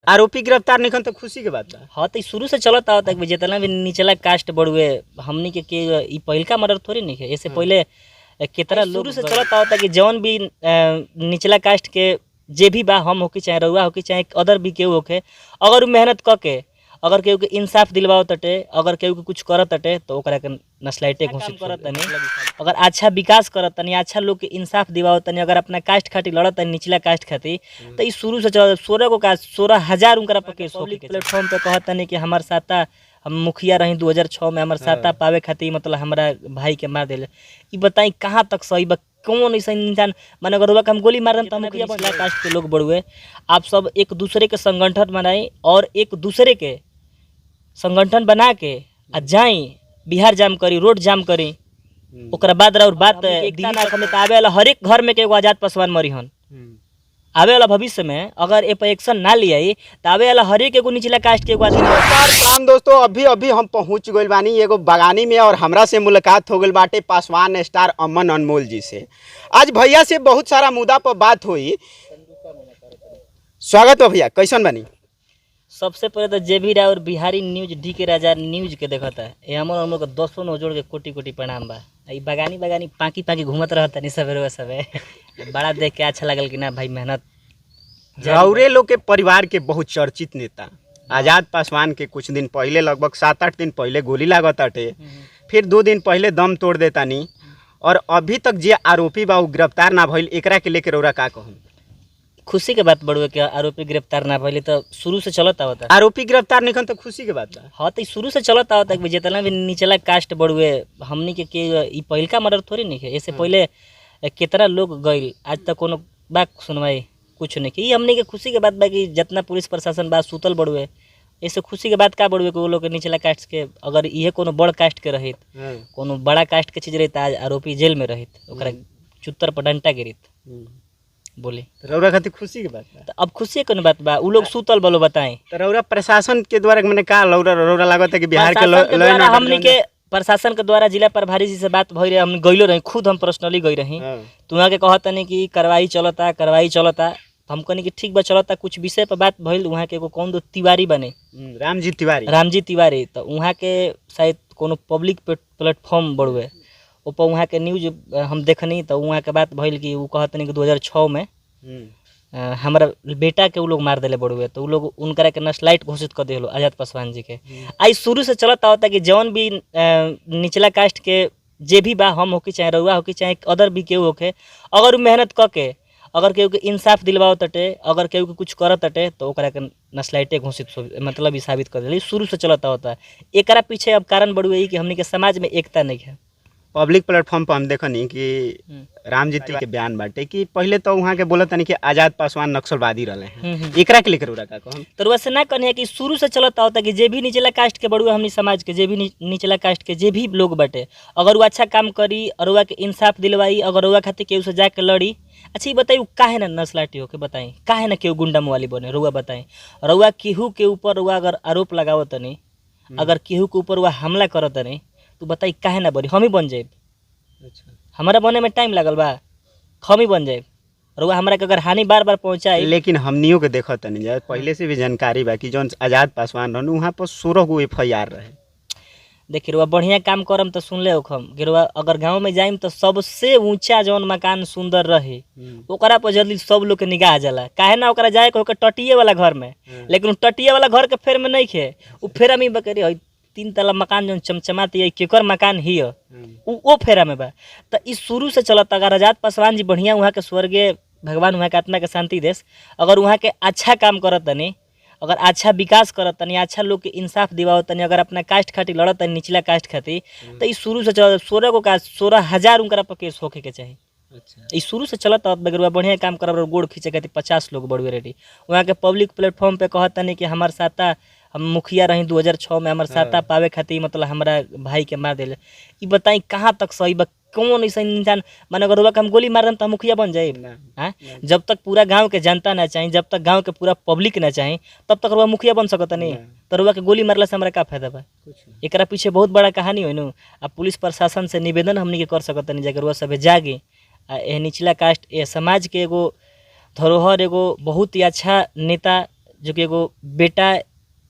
आरोपी गिरफ्तार नहीं तो खुशी के बात बा। हाँ तो शुरू से चलत आवता है जितना भी निचला कास्ट बढ़ुए हमनी के ई पहिलका मर्डर थोड़ी नहीं है। इससे पहले कितना लोग शुरू से चलत आवता कि जौन भी निचला कास्ट के जे भी बा हम होके चाहे रउआ होके चाहे अदर भी केहू होके अगर उ मेहनत क के अगर केहू के इंसाफ दिलवाओ तटे अगर केहू के कुछ करत तटे तो ओकरा के नस्लाइटे घोषित करत तनी। अगर अच्छा विकास करत तनी अच्छा लोग के इंसाफ दिवाओ तनी अगर अपना कास्ट खातिर लड़त तनी निचला कास्ट खातिर तो ई शुरू से 16 को कास्ट 16,000 उनकरा पर केस होके प्लेटफॉर्म पे कहत तनी कि हमार साता हम मुखिया रही 2006 में हमार साता पावे खातिर मतलब हमारा भाई के मार दिले। ई बताई कहाँ तक सही बा कौन ऐसा इंसान माने अगर हम गोली मार रहे तो मुखिया निचला कास्ट के लोग बढ़ुए। आप सब एक दूसरे के संगठन बनाई और एक दूसरे के संगठन बना के आ जाई बिहार जाम करी रोड जाम करी ओकरा बाद और बात आवे वाला हर एक घर में के एगो आजाद पासवान मरी हन आवे वाला भविष्य में अगर ए पर एक्शन ना लियाई तो आवे वाला हर एक एगो निचला कास्ट के एगो आदमी। नमस्कार दोस्तों, अभी हम पहुंच गइल बानी एगो बगानी में और हमरा से मुलाकात हो गइल बाटे पासवान स्टार अमन अनमोल जी से। आज भैया से बहुत सारा मुद्दा पर बात हुई। स्वागत हो भैया, कैसन बानी? सबसे पहले तो जे भी रहा और बिहारी न्यूज डी के राजा न्यूज के देखता है हमन हम लोग के 10 नोजोड़ के कोटि कोटि प्रणाम बा। ई बगानी पाकी घूमत रहता नहीं सबेरे सबे बड़ा देख के अच्छा लगल कि ना भाई मेहनत रौरे लोग के परिवार के बहुत चर्चित नेता आजाद पासवान के कुछ दिन पहले लगभग 7-8 दिन पहले गोली लागत अटे, फिर 2 दिन पहले दम तोड़ देतानी और अभी तक जे आरोपी बा गिरफ्तार ना भइल एकरा के लेके रौरा का कहूँ? खुशी के बात बढ़ुए कि आरोपी गिरफ्तार ना भइले तो शुरू से चलत आवता। आरोपी गिरफ्तार नहीं तो खुशी के बात बा। हाँ तो शुरू से चलत आवता कि जितना भी निचला कास्ट बढ़ुए हमनी के ई पहिलका मर्डर थोड़ी नहीं है। इससे पहले कितना लोग गइल आज तक कोनो बात सुनवाई कुछ नहीं की। हमनी के खुशी के बात बा कि जितना पुलिस प्रशासन बा सुतल बढ़ुए। इससे खुशी के बात का बढ़ुए कि वो लोग निचला कास्ट के अगर इहे कोनो बड़ कास्ट के रहित कोनो बड़ा कास्ट के चीज रहित आज आरोपी जेल में रहित ओकरा चुत्तर पर डंटा गिरित बोले रौरा खातिर खुशी के बात बा। तो अब खुशी के बात बा उ लोग सुतल बोलो बताएं तो रौरा प्रशासन के द्वारा मैंने कहा रौरा लागत है कि बिहार के हमनी के प्रशासन के द्वारा जिला प्रभारी जी से बात भई रहे हम गइलो रही खुद हम पर्सनली गई रही तो वहाँ के कहता नहीं कि कार्रवाई चलता हम कहनी कि ठीक बा चलता कुछ विषय पर बात भइल। वहाँ के एगो कौन दो तिवारी बने रामजी तिवारी तो वहाँ के शायद कोनो पब्लिक प्लेटफॉर्म बढ़ुए ऊपर वहाँ के न्यूज हम देखनी तो वहाँ के बात भइल कि वो कहतनी कि 2006 में हमारा बेटा के वो लोग मार दिले बढ़ुए तो वो लोग उनकरा के नस्लाइट घोषित कर दिलो आजाद पासवान जी के। आई शुरू से चलता होता कि जौन भी निचला कास्ट के जे भी बा हम होके चाहे रउआ होके चाहे अदर भी केहू होके अगर मेहनत क के अगर केहू के इंसाफ दिलवाओ तटे अगर केहू के कुछ करत तटे तो ओकरा के नस्लाइटे घोषित मतलब साबित कर दिली। शुरू से चलता होता है एकरा पीछे अब कारण बढ़ुए कि हमनी के समाज में एकता नहीं है। पब्लिक प्लेटफॉर्म पर हम देखनी कि रामजी के बयान बाटे कि पहले तो वहाँ के बोलत नहीं कि आजाद पासवान नक्सलवादी रहे हैं एकरा के लेकर उरा का कहम तो वैसे ना कहनी है कि शुरू से चलता होता कि जे भी निचला कास्ट के बढ़ुआ हमनी समाज के जे भी निचला कास्ट के जे भी लोग बाटे अगर वो अच्छा काम करी और वह के इंसाफ दिलवाई अगर वह खातिर केहू से जाके लड़ी। अच्छा ये बताई काहे ना नस्लाटी होके बताई काहे ना केहू गुंडा वाली बने रुआ बताई रुआ केहू के ऊपर रुआ अगर आरोप लगावत नहीं अगर केहू के ऊपर वह हमला करत नहीं तो बताई काहे ना बनी हम ही बन जाए। अच्छा हमारा बने में टाइम लगल बा हम ही बन जाए और हमारा के अगर हानि बार पहुंचाए। लेकिन हमनियों के देखत नहीं जाए पहले से भी जानकारी बा कि जौन आजाद पासवान रहन वहाँ पर 16 गो FIR रहे। देखिए रुआ बढ़िया काम करम तो सुन ले हम गिरवा अगर गाँव में जाइम तो सबसे ऊंचा जौन मकान सुंदर रहे ओकरा पर जल्दी सब लोग के निगाह जाला काहे ना ओकरा जाए के टटिए वाला घर में लेकिन टटिए वाला घर के फेर में नहीं खे उ फेरा में बकरी 3 तला मकान जो चमचमाती है केकर मकान ही वो फेरा में बा। तो इस शुरू से चलता अगर आजाद पासवान जी बढ़िया वहाँ के स्वर्गीय भगवान वहाँ के आत्मा के शांति देश अगर वहाँ के अच्छा काम करत तनी अगर अच्छा विकास करत तनी अच्छा लोग के इंसाफ दिवाओ तनी अगर अपना कास्ट खातिर लड़त तनी निचला कास्ट खातिर तो इस शुरू से 16,000 उनकरा पर केस होके के चाहिए। अच्छा इस शुरू से चलता बगरुआ बढ़िया काम करब गोड़ खींचे खातिर 50 लोग बढ़ुए रेडी। वहाँ के पब्लिक प्लेटफॉर्म पे कहत तनी कि हमार साता हम मुखिया रही 2006 में हमार साता पावे खातिर मतलब हमारा भाई के मार दिले। ई बताई कहाँ तक सही बा कौन ऐसा इंसान माने अगर हम गोली मार तो मुखिया बन जाए। जब तक पूरा गांव के जनता ना चाहिए जब तक गांव के पूरा पब्लिक ना चाहिए तब तक रुआ मुखिया बन सकता नहीं तो रुआ के गोली मारला से हमारा का फायदा बा। एकरा पीछे बहुत बड़ा कहानी हो नु। अब पुलिस प्रशासन से निवेदन हमनी के कर सकता नहीं जगह रुआ सब जागे निचला कास्ट समाज के एगो धरोहर एगो बहुत ही अच्छा नेता जो कि एगो बेटा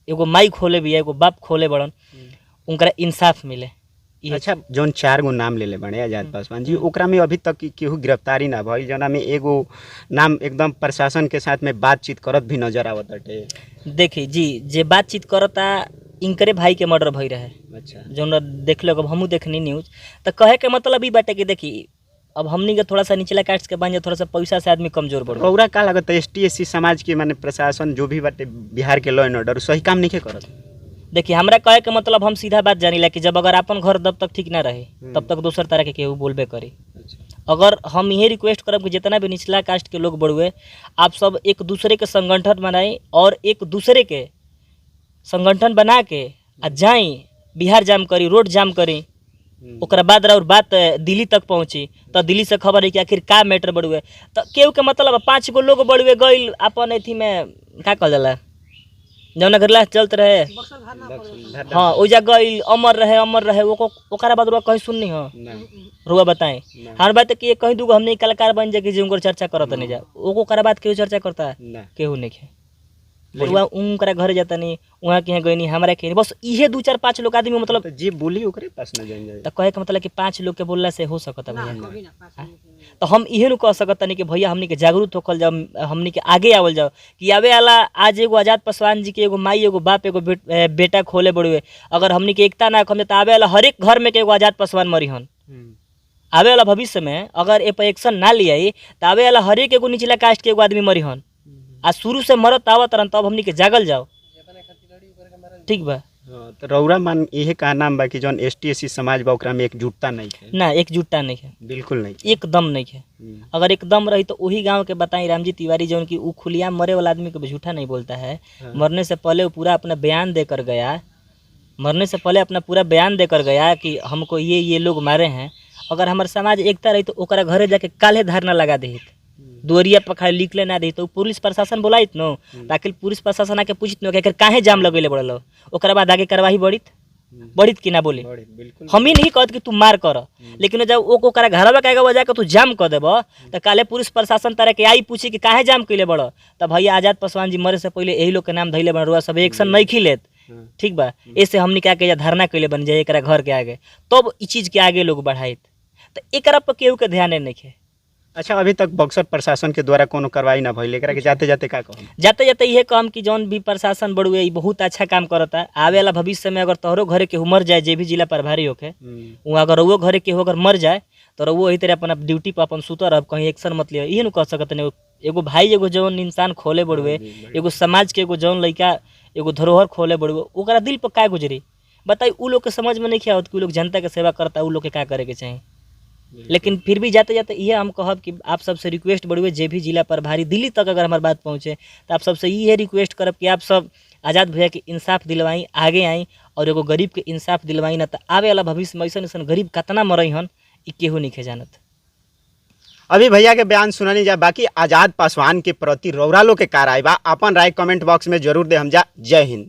एगो माई खोले भी है, एगो बाप खोले बड़न, उनका इंसाफ मिले। अच्छा, जौन 4 गो नाम लेले बने आजाद पासवान जी, ओकरा में अभी तक केहू गिरफ्तारी ना भइल, जना में एगो नाम एकदम प्रशासन के साथ में बातचीत करत भी नजर आवत हटे। देखी जी, जे बातचीत करता इनकरे भाई के मर्डर भई रहे। अच्छा, जौन देख लो, अब हमहू देखनी न्यूज, तो कहे के मतलब ई बाटे कि देखी अब हमनी के थोड़ा सा निचला कास्ट के बन जाए, थोड़ा सा पैसा से आदमी कमजोर बढ़। रौरा का लागत है ST SC समाज के माने प्रशासन जो भी बाटे बिहार के लॉ एंड ऑर्डर सही काम नहीं करत? देखिए हमरा कहे के मतलब हम सीधा बात जानी कि जब अगर अपन घर जब तक ठीक ना रहे तब तक दोसर तरह के केहू बोलबे करी। अगर हम ये रिक्वेस्ट करब कि जितना भी निचला कास्ट के लोग बढ़ुए, आप सब एक दूसरे के संगठन बनाई और एक दूसरे के संगठन बना के आ जाई, बिहार जाम करी, रोड जाम करी, ओकरा बाद और बात दिल्ली तक पहुँची तो दिल्ली से खबर है कि आखिर का मैटर बढ़ुए। तो केहू के मतलब 5 गो लोग बढ़ुए गई अपन अथी में का कहल जाला जौना घर चलत रहे, हाँ ओजा गई अमर रहे ओकरा बाद रुआ कहीं सुननी हो रुआ बताएं। हर बात कि कहीं दूगो हमने कलाकार बन जाए कि उनकर चर्चा करत नहीं जा, ओकरा बाद केहू चर्चा करता है केहू नहीं है। रुआ उनकरा घर जाता नहीं, वहाँ के गई नहीं, हमारा के बस इहे 2 4 5 लोग आदमी मतलब जी बोली ओकरे पास ना जाए। तो कहे के मतलब कि 5 लोग के बोलला से हो सकता भैया। तो हम इहे नु कह सकता नहीं कि भैया हमनी के जागरूक होकल जाओ, हमनी के आगे आवल जाओ कि आवे वाला आज एगो आजाद पासवान जी के एगो माई एगो बाप एगो बेटा खोले बड़ुए, अगर हमनी के एकता ना कम तो आवे वाला हर एक घर में के एगो आजाद पासवान मरी हन। आवे वाला भविष्य में अगर ए पर एक्शन ना लिया तो आवे वाला हर एक एगो निचला कास्ट के एगो आदमी मरी हन। आज शुरू से मरत आवत रहन, तब हमनी के जागल जाओ, ठीक बा। तो रौरा मान यही का नाम बा कि जौन ST SC समाज बा ओकरा में एकजुटता नहीं है ना, एकजुटता नहीं है, बिल्कुल नहीं, एकदम नहीं है। अगर एकदम रही तो वही गांव के बताई रामजी तिवारी जौन की खुलियाम मरे वाला आदमी को झूठा नहीं बोलता है। मरने से पहले वो पूरा अपना बयान देकर गया, मरने से पहले अपना पूरा बयान देकर गया कि हमको ये लोग मारे हैं। अगर हमारे समाज एकता रही तो ओकरा घरे जाके काले धरना लगा दी, दुआरिया पर खाली लिख लेना दी, तो पुलिस प्रशासन बोलाइत नो, ताकि पुलिस प्रशासन आके पूछित नो कि काहे जाम लगेले पड़ल, ओकरा बाद आगे कार्रवाई बढ़ित कि ना बोली। हम ही नहीं कहत कि तू मार कर, लेकिन जब ओकरा घरवा के वजह के तू जाम कर देब तो काले पुलिस प्रशासन तरह के आई पूछी कि काहे जाम कैले बड़, तब भैया आजाद पासवान जी मरे से पहले यही लोग के नाम धैले बन रुआ सब एक्शन नहीं खिलेत, ठीक बा। ऐसे हमने क्या कह धरना कैले बन जाए एक घर के आगे, तब इस चीज के आगे लोग बढ़ाइत, तो एक पर केहू के ध्यान नहीं है। अच्छा, अभी तक बक्सर प्रशासन के द्वारा कोनो कार्रवाई ना भइल, एकरा के जाते जाते का कहम? जाते जाते ये काम कि जौन भी प्रशासन बड़ुए बहुत अच्छा काम करता है। आवे वाला भविष्य में अगर तोहरो घरे केहू मर जाए, जे भी जिला प्रभारी होके वहाँ अगर वो घरे केहू अगर मर जाए तो वो वही तरह अपन ड्यूटी पर अपन सुतर रह, कहीं एक्शन मत लिया, ये न कह सकते नहीं। एगो भाई एगो जौन इंसान खोले बड़ुए, एगो समाज के एगो जौन लड़का एगो धरोहर खोले बड़ुए, ओकरा दिल पर का गुजरी बताई। उ लोग के समझ में नहीं आवत कि उ लोग जनता के सेवा करता, उ लोग के का करे के चाहिए। लेकिन फिर भी जाते जाते ये हम कहब कि आप सबसे रिक्वेस्ट बढ़ुए, जे भी जिला प्रभारी दिल्ली तक अगर हमारी बात पहुँचे तो आप सबसे ये रिक्वेस्ट करब कि आप सब आज़ाद भैया के इंसाफ दिलवाई, आगे आई और एगो गरीब के इंसाफ दिलवाई, ना तो आवे वाला भविष्य में ऐसा गरीब कितना मरई हन ई केहू नहीं जानत। अभी भैया के बयान सुननी जा, बाकी आजाद पासवान के प्रति रौरा लोग के का राय बा अपन राय कमेंट बॉक्स में जरूर दे हम जा। जय हिंद।